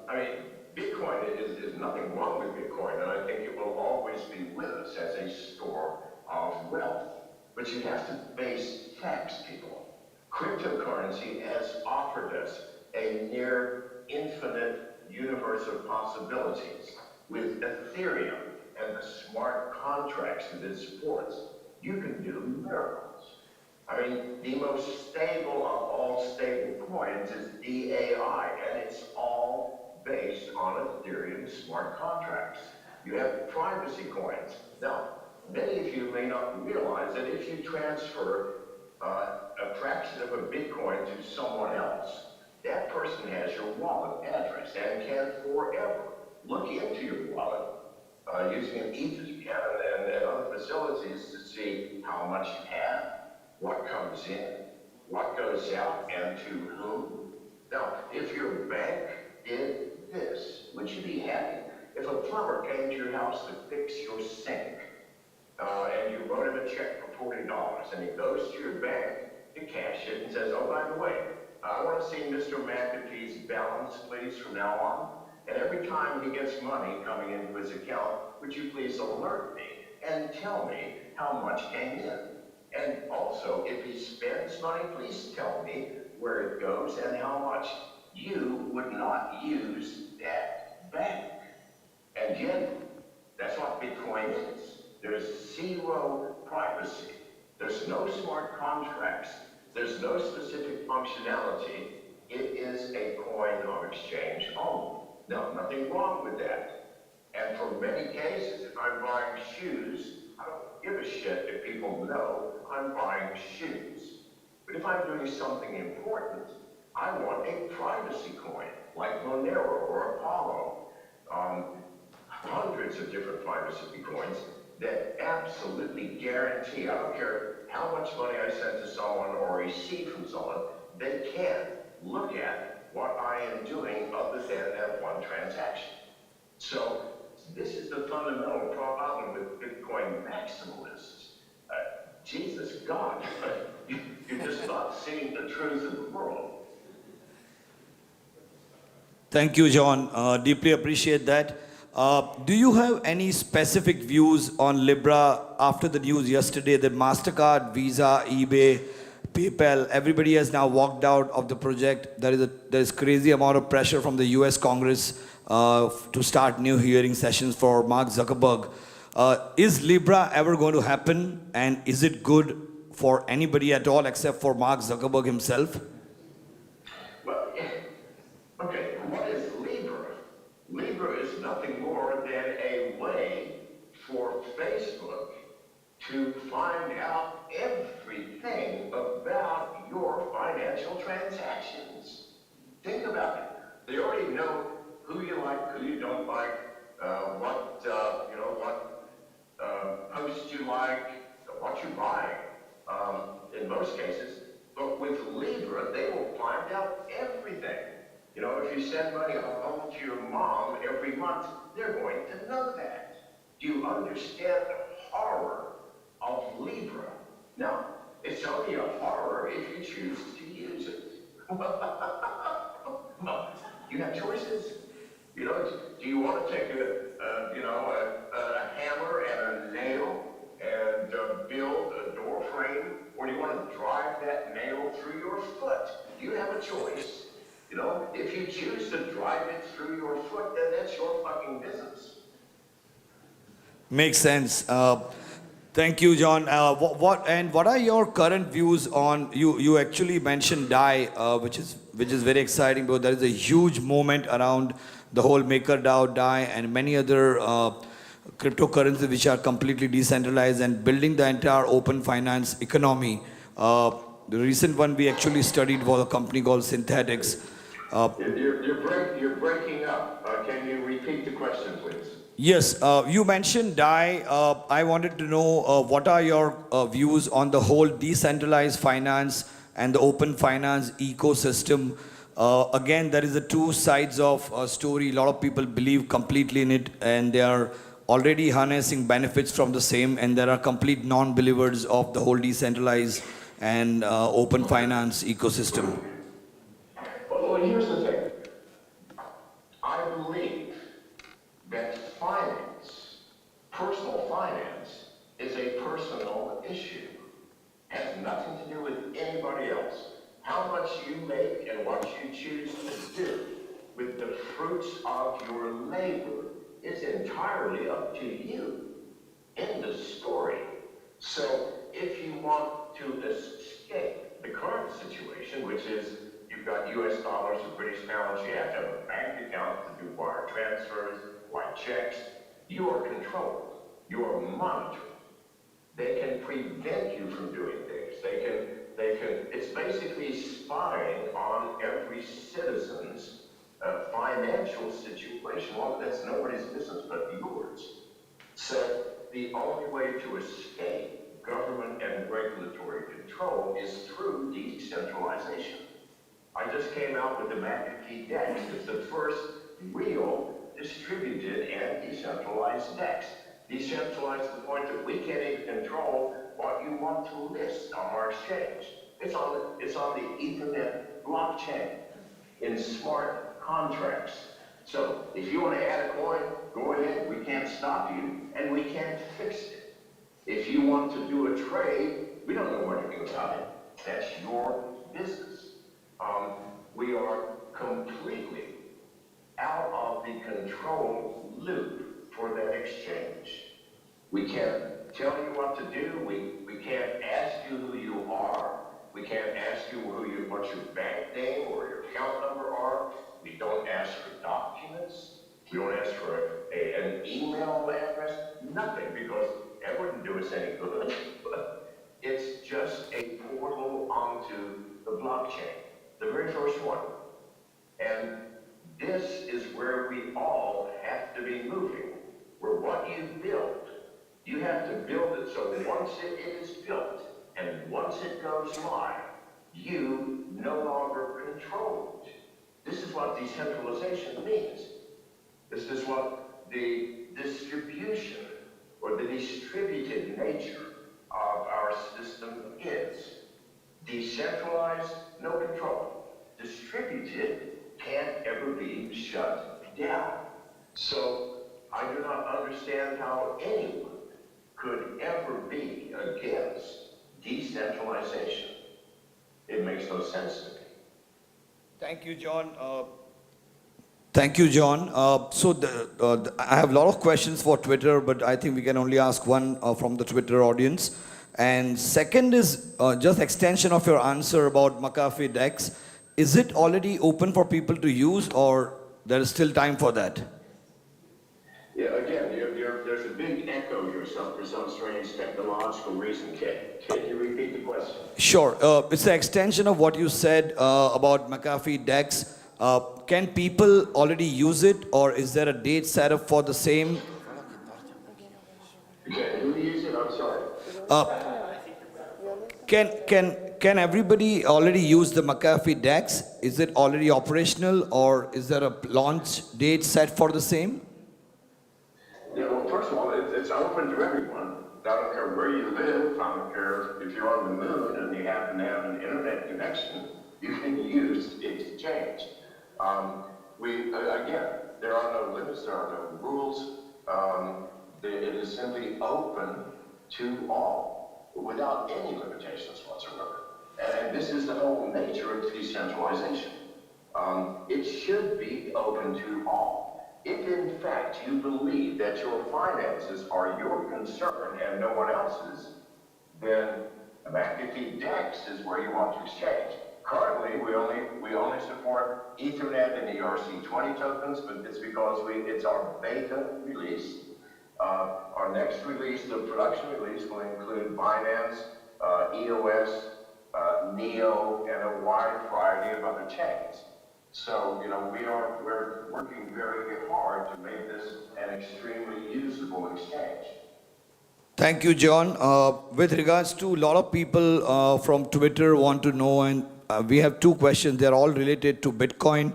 Speaker 6: I mean, Bitcoin is nothing wrong with Bitcoin, and I think it will always be with us as a store of wealth. But you have to face facts, people. Cryptocurrency has offered us a near infinite universe of possibilities. With Ethereum and the smart contracts that it supports, you can do miracles. I mean, the most stable of all stable coins is DAI, and it's all based on Ethereum smart contracts. You have privacy coins. Now, many of you may not realize that if you transfer a fraction of a Bitcoin to someone else, that person has your wallet address and can forever look into your wallet using an Ether scan and other facilities to see how much you have, what comes in, what goes out, and to whom. Now, if your bank did this, would you be happy? If a plumber came to your house to fix your sink, and you wrote him a check for $40, and he goes to your bank to cash it and says, oh, by the way, I want to see Mr. McAfee's balance, please, from now on. And every time he gets money coming into his account, would you please alert me and tell me how much came in? And also, if he spends money, please tell me where it goes and how much. You would not use that bank. And yet, that's what Bitcoin is. There's zero privacy. There's no smart contracts. There's no specific functionality. It is a coin of exchange only. No, nothing wrong with that. And for many cases, if I'm buying shoes, I don't give a shit if people know I'm buying shoes. But if I'm doing something important, I want a privacy coin, like Monero or Apollo. hundreds of different privacy coins that absolutely guarantee, I don't care how much money I send to someone or receive from someone, they can't look at what I am doing other than that one transaction. So this is the fundamental problem with Bitcoin maximalists. Jesus God, you're just not seeing the truth of the world.
Speaker 5: Thank you, John. Deeply appreciate that. Do you have any specific views on Libra after the news yesterday that MasterCard, Visa, eBay, PayPal, everybody has now walked out of the project? There is crazy amount of pressure from the US Congress to start new hearing sessions for Mark Zuckerberg. Is Libra ever going to happen, and is it good for anybody at all except for Mark Zuckerberg himself?
Speaker 6: Well, okay, what is Libra? Libra is nothing more than a way for Facebook to find out everything about your financial transactions. Think about it. They already know who you like, who you don't like, what posts you like, what you buy, in most cases. But with Libra, they will find out everything. You know, if you send money home to your mom every month, they're going to know that. Do you understand the horror of Libra? Now, it's only a horror if you choose to use it. Well, you have choices. You know, do you want to take a hammer and a nail and build a door frame, or do you want to drive that nail through your foot? You have a choice. You know, if you choose to drive it through your foot, then that's your fucking business.
Speaker 5: Makes sense. Thank you, John. What are your current views on you actually mentioned DAI, which is very exciting, because there is a huge movement around the whole MakerDAO, DAI, and many other cryptocurrencies which are completely decentralized and building the entire open finance economy. The recent one we actually studied was a company called Synthetics.
Speaker 6: You're breaking up. Can you repeat the question, please?
Speaker 5: Yes, you mentioned DAI. I wanted to know what are your views on the whole decentralized finance and the open finance ecosystem. Again, there is the two sides of a story. A lot of people believe completely in it, and they are already harnessing benefits from the same, and there are complete non-believers of the whole decentralized and open finance ecosystem.
Speaker 6: Well, here's the thing. I believe that finance, personal finance, is a personal issue. Has nothing to do with anybody else. How much you make and what you choose to do with the fruits of your labor is entirely up to you. End of story. So if you want to escape the current situation, which is you've got US dollars or British pounds, you have to have a bank account to do wire transfers, write checks, you are controlled, you are monitored. They can prevent you from doing things. It's basically spying on every citizen's financial situation. Well, that's nobody's business but yours. So the only way to escape government and regulatory control is through decentralization. I just came out with the McAfee DEX. It's the first real distributed and decentralized DEX. Decentralized to the point that we can't even control what you want to list on our exchange. It's on the Ethernet blockchain in smart contracts. So if you want to add a coin, go ahead. We can't stop you, and we can't fix it. If you want to do a trade, we don't know anything about it. That's your business. We are completely out of the control loop for that exchange. We can't tell you what to do. We can't ask you who you are. We can't ask you what your bank name or your account number are. We don't ask for documents. We don't ask for an email address. Nothing, because that wouldn't do us any good. It's just a portal onto the blockchain, the very first one. And this is where we all have to be moving.
Speaker 7: So once it is built and once it goes live, you no longer control it. This is what decentralization means. This is what the distribution or the distributed nature of our system is. Decentralized, no control. Distributed can't ever be shut down. So I do not understand how anyone could ever be against decentralization. It makes no sense to me.
Speaker 5: Thank you, John. Thank you, John. I have a lot of questions for Twitter, but I think we can only ask one from the Twitter audience. And second is just extension of your answer about McAfee DEX. Is it already open for people to use, or there is still time for that?
Speaker 7: Yeah, again, there's a big echo here for some strange technological reason. Can you repeat the question?
Speaker 5: Sure. It's the extension of what you said about McAfee DEX. Can people already use it, or is there a date set up for the same?
Speaker 7: Can you use it? I'm sorry.
Speaker 5: Can everybody already use the McAfee DEX? Is it already operational, or is there a launch date set for the same?
Speaker 7: Yeah, well, first of all, it's open to everyone. I don't care where you live. I don't care if you're on the moon and you happen to have an internet connection. You can use the exchange. Again, there are no limits. There are no rules. It is simply open to all, without any limitations whatsoever. And this is the whole nature of decentralization. It should be open to all. If in fact you believe that your finances are your concern and no one else's, then McAfee DEX is where you want to exchange. Currently, we only support Ethernet and ERC20 tokens, but it's because it's our beta release. Our next release, the production release, will include Binance, EOS, Neo, and a wide variety of other chains. So, we're working very hard to make this an extremely usable exchange.
Speaker 5: Thank you, John. With regards to a lot of people from Twitter want to know, and we have two questions. They're all related to Bitcoin.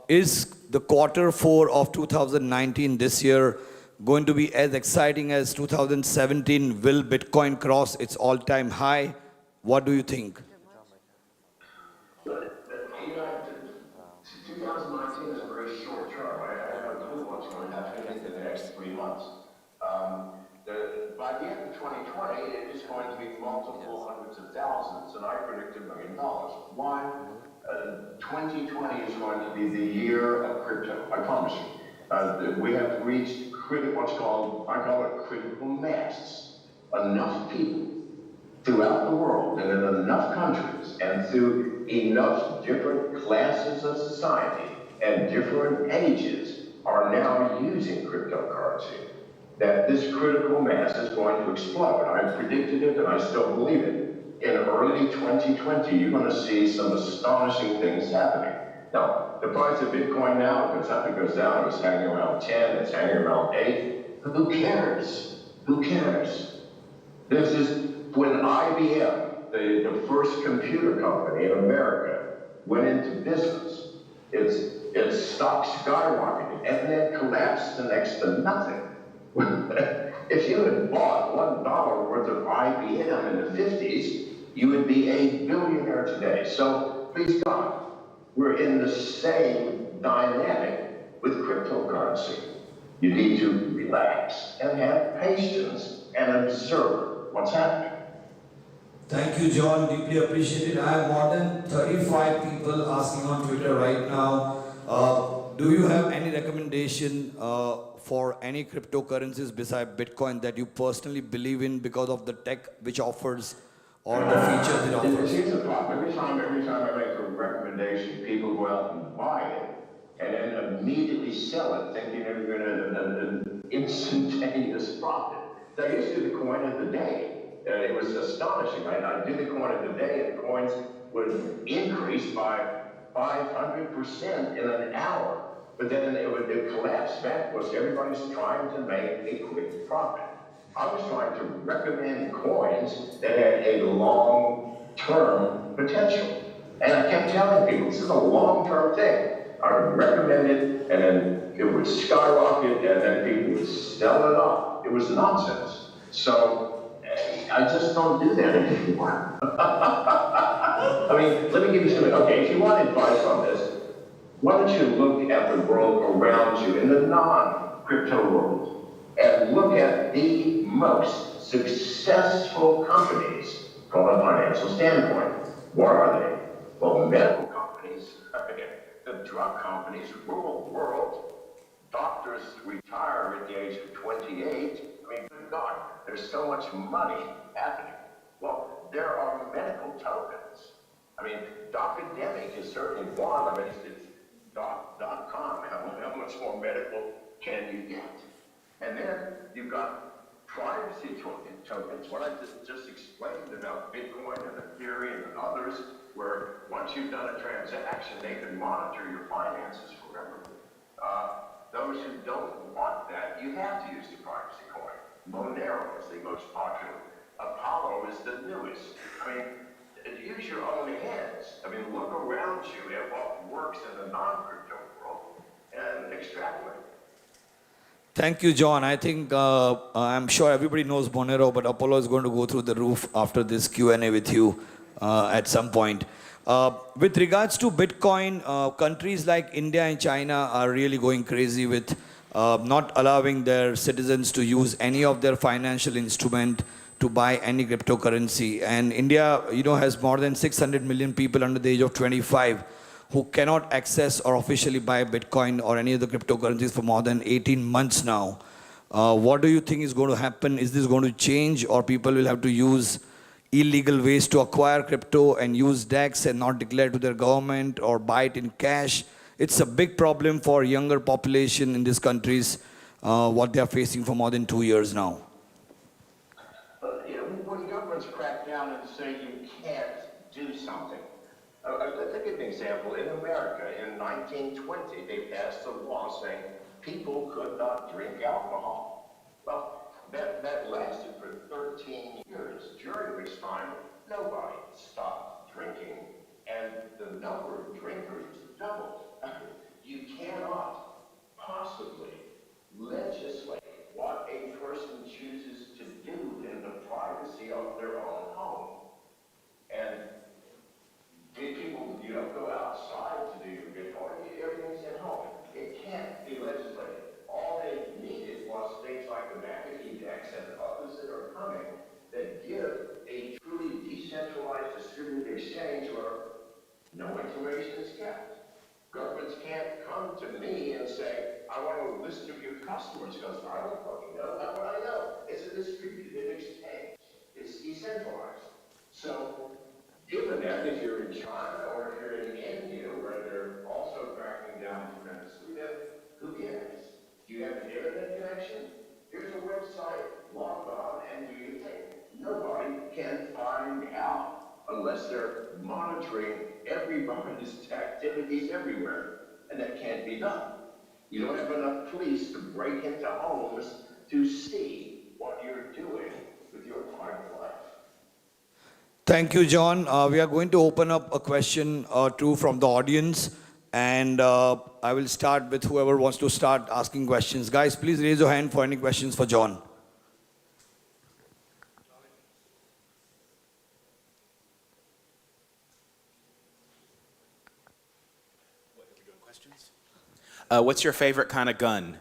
Speaker 5: Is the Q4 of 2019 this year going to be as exciting as 2017? Will Bitcoin cross its all-time high? What do you think?
Speaker 7: 2019 is a very short term. I have no clue what's going to happen in the next 3 months. By the end of 2020, it is going to be multiple hundreds of thousands, and I predict $1 million. Why? 2020 is going to be the year of crypto, I promise you. We have reached what's called, I call it critical mass. Enough people throughout the world and in enough countries and through enough different classes of society and different ages are now using cryptocurrency, that this critical mass is going to explode. I predicted it and I still believe it. In early 2020, you're going to see some astonishing things happening. Now, the price of Bitcoin now, it goes up, it goes down, it was hanging around 10, it's hanging around 8. Who cares? Who cares? This is when IBM, the first computer company in America, went into business. Its stock skyrocketed and then collapsed to next to nothing. If you had bought $1 worth of IBM in the 50s, you would be a billionaire today. So, please God, we're in the same dynamic with cryptocurrency. You need to relax and have patience and observe what's happening.
Speaker 5: Thank you, John. Deeply appreciated. I have more than 35 people asking on Twitter right now. Do you have any recommendation for any cryptocurrencies besides Bitcoin that you personally believe in because of the tech which offers or the features it offers?
Speaker 7: Here's the problem. Every time I make a recommendation, people go out and buy it and then immediately sell it thinking they're going to an instantaneous profit. I used to do the coin of the day. It was astonishing. I did the coin of the day and coins would increase by 500% in an hour. But then it would collapse back because everybody's trying to make a quick profit. I was trying to recommend coins that had a long-term potential. And I kept telling people, this is a long-term thing. I would recommend it, and then it would skyrocket, and then people would sell it off. It was nonsense. So I just don't do that anymore. I mean, let me give you something. Okay, if you want advice on this, why don't you look at the world around you in the non-crypto world and look at the most successful companies from a financial standpoint. What are they? Well, medical companies, the drug companies rule the world. Doctors retire at the age of 28. I mean, good God, there's so much money happening. Well, there are medical tokens. I mean, Docademic is certainly one. I mean, it's .com. How much more medical can you get? And then you've got privacy tokens. What I just explained about Bitcoin and Ethereum and others, where once you've done a transaction, they can monitor your finances forever. Those who don't want that, you have to use the privacy coin. Monero is the most popular. Apollo is the newest. I mean, use your own hands. I mean, look around you at what works in the non-crypto world and extrapolate.
Speaker 5: Thank you, John. I think I'm sure everybody knows Monero, but Apollo is going to go through the roof after this Q&A with you at some point. With regards to Bitcoin, countries like India and China are really going crazy with not allowing their citizens to use any of their financial instrument to buy any cryptocurrency. And India, has more than 600 million people under the age of 25 who cannot access or officially buy Bitcoin or any of the cryptocurrencies for more than 18 months now. What do you think is going to happen? Is this going to change, or people will have to use illegal ways to acquire crypto and use DEX and not declare to their government or buy it in cash? It's a big problem for younger population in these countries, what they are facing for more than 2 years now.
Speaker 7: When governments crack down and say you can't do something, let's give an example. In America, in 1920, they passed a law saying people could not drink alcohol. Well, that lasted for 13 years, during which time nobody stopped drinking, and the number of drinkers doubled. You cannot possibly legislate what a person chooses to do in the privacy of their own home. And people, go outside to do your Bitcoin. Everything's at home. It can't be legislated. All they needed was things like the McAfee DEX and others that are coming that give a truly decentralized distributed exchange where no information is kept. Governments can't come to me and say, I want a list of your customers, because I don't fucking know. How would I know? It's a distributed exchange. It's decentralized. So, given that, if you're in China or if you're in India, where they're also cracking down tremendously, then who cares? Do you have an internet connection? Here's a website, log on, and do your thing. Nobody can find out unless they're monitoring everybody's activities everywhere. And that can't be done. You don't have enough police to break into homes to see what you're doing with your private life.
Speaker 5: Thank you, John. We are going to open up a question or two from the audience. And I will start with whoever wants to start asking questions. Guys, please raise your hand for any questions for John.
Speaker 2: What's your favorite kind of gun?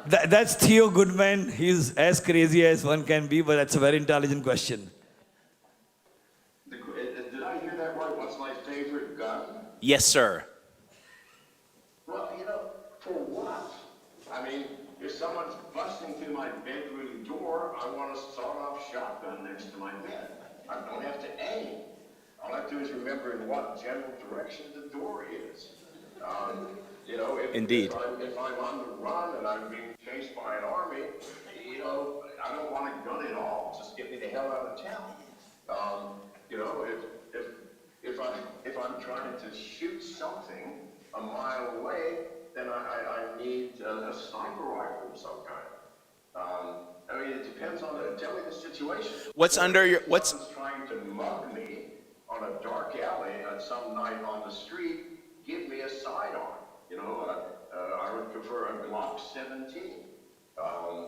Speaker 5: That's Theo Goodman. He's as crazy as one can be, but that's a very intelligent question.
Speaker 7: Did I hear that right? What's my favorite gun?
Speaker 2: Yes, sir.
Speaker 7: Well, for what? I mean, if someone's busting through my bedroom door, I want a sawed-off shotgun next to my bed. I don't have to aim. All I have to do is remember in what general direction the door is.
Speaker 2: Indeed.
Speaker 7: If I'm on the run and I'm being chased by an army, I don't want a gun at all. Just get me the hell out of town. If I'm trying to shoot something a mile away, then I need a sniper rifle of some kind. I mean, it depends on tell me the situation.
Speaker 2: What's under your,
Speaker 7: If someone's trying to mug me on a dark alley at some night on the street, give me a sidearm. You know, I would prefer a Glock 17.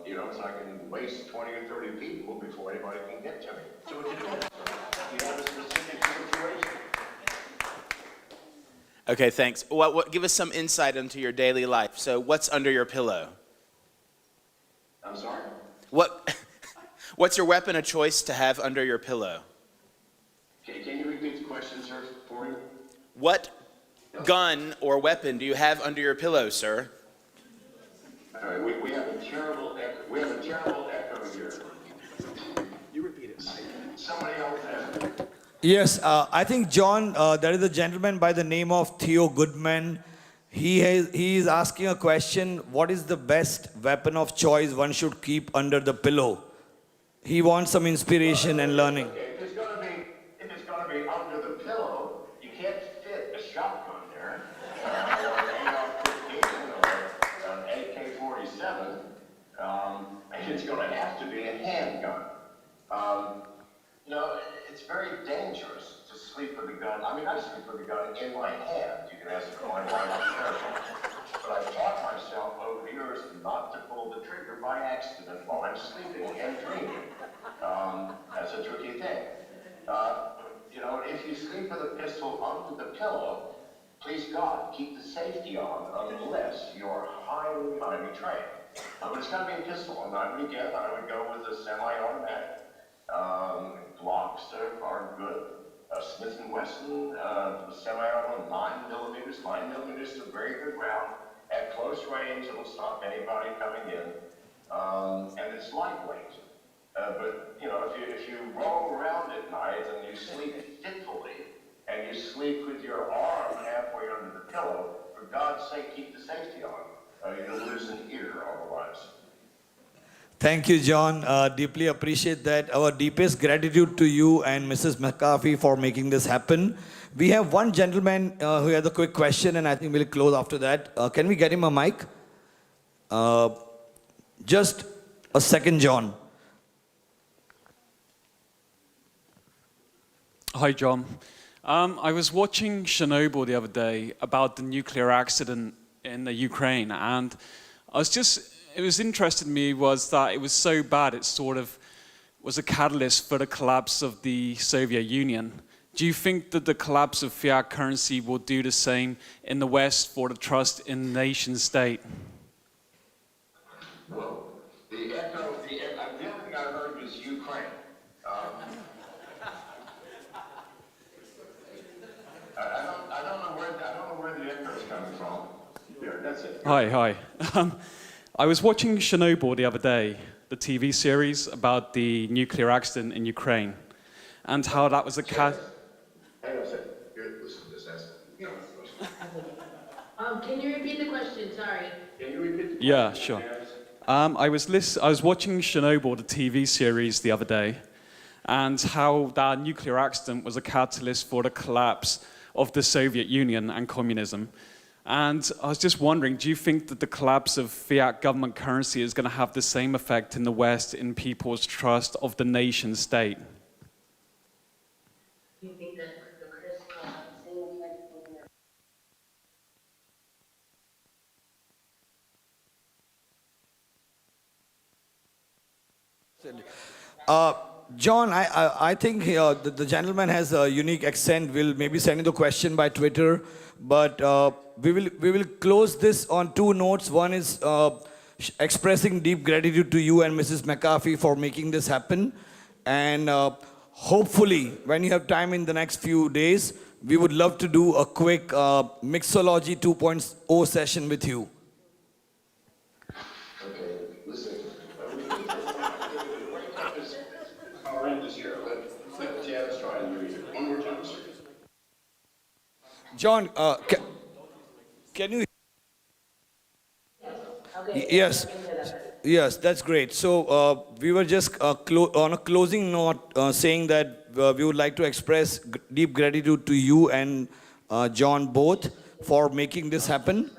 Speaker 7: You know, so I can waste 20 or 30 people before anybody can get to me. So it depends. You have a specific situation.
Speaker 2: Okay, thanks. Give us some insight into your daily life. So what's under your pillow?
Speaker 7: I'm sorry?
Speaker 2: What's your weapon of choice to have under your pillow?
Speaker 7: Okay, can you repeat the question, sir, for me?
Speaker 2: What gun or weapon do you have under your pillow, sir?
Speaker 7: All right, we have a terrible echo. We have a terrible echo here. You repeat it. Somebody else has it.
Speaker 5: Yes, I think, John, there is a gentleman by the name of Theo Goodman. He is asking a question, what is the best weapon of choice one should keep under the pillow? He wants some inspiration and learning.
Speaker 7: Okay, if it's gonna be under the pillow, you can't fit a shotgun there, or an AR-15 or an AK-47. It's gonna have to be a handgun. You know, it's very dangerous to sleep with a gun. I mean, I sleep with a gun in my hand. You can ask my wife. But I've taught myself over the years not to pull the trigger by accident while I'm sleeping and dreaming. That's a tricky thing. You know, if you sleep with a pistol under the pillow, please God, keep the safety on unless you're highly, highly trained. But it's got to be a pistol. And I would go with a semi-automatic. Glocks are good. Smith & Wesson, semi-auto, 9mm. 9mm is a very good round. At close range, it'll stop anybody coming in. And it's lightweight. But, you know, if you roll around at night and you sleep fitfully, and you sleep with your arm halfway under the pillow, for God's sake, keep the safety on. You'll lose an ear otherwise.
Speaker 5: Thank you, John. Deeply appreciate that. Our deepest gratitude to you and Mrs. McAfee for making this happen. We have one gentleman who has a quick question, and I think we'll close after that. Can we get him a mic? Just a second, John.
Speaker 8: Hi, John. I was watching Chernobyl the other day about the nuclear accident in the Ukraine, and it was interesting to me was that it was so bad it sort of was a catalyst for the collapse of the Soviet Union. Do you think that the collapse of fiat currency will do the same in the West for the trust in the nation state?
Speaker 7: Well, the only thing I heard was Ukraine. I don't know where the echo is coming from. Here, that's it.
Speaker 8: Hi. I was watching Chernobyl the other day, the TV series about the nuclear accident in Ukraine, and how that was a
Speaker 7: Hang on a second. Here, listen to this.
Speaker 9: Can you repeat the question? Sorry.
Speaker 7: Can you repeat the question?
Speaker 8: Yeah, sure. I was watching Chernobyl, the TV series, the other day, and how that nuclear accident was a catalyst for the collapse of the Soviet Union and communism. And I was just wondering, do you think that the collapse of fiat government currency is going to have the same effect in the West in people's trust of the nation state?
Speaker 9: Do you think that the crystal has the same effect?
Speaker 5: John, I think the gentleman has a unique accent. We'll maybe send you the question by Twitter, but we will close this on two notes. One is expressing deep gratitude to you and Mrs. McAfee for making this happen, and hopefully, when you have time in the next few days, we would love to do a quick Mixology 2.0 session with you.
Speaker 7: Okay, listen. Our end is here. Let Jazz try and read it. One more time, sir.
Speaker 5: John, can you? Yes, that's great. So we were just on a closing note saying that we would like to express deep gratitude to you and John both for making this happen.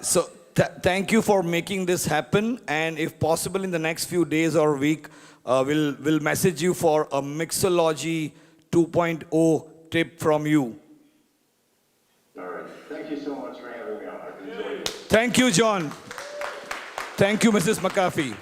Speaker 5: So thank you for making this happen. And if possible, in the next few days or week, we'll message you for a Mixology 2.0 tip from you.
Speaker 7: All right. Thank you so much for having me on. I've enjoyed it.
Speaker 5: Thank you, John. Thank you, Mrs. McAfee.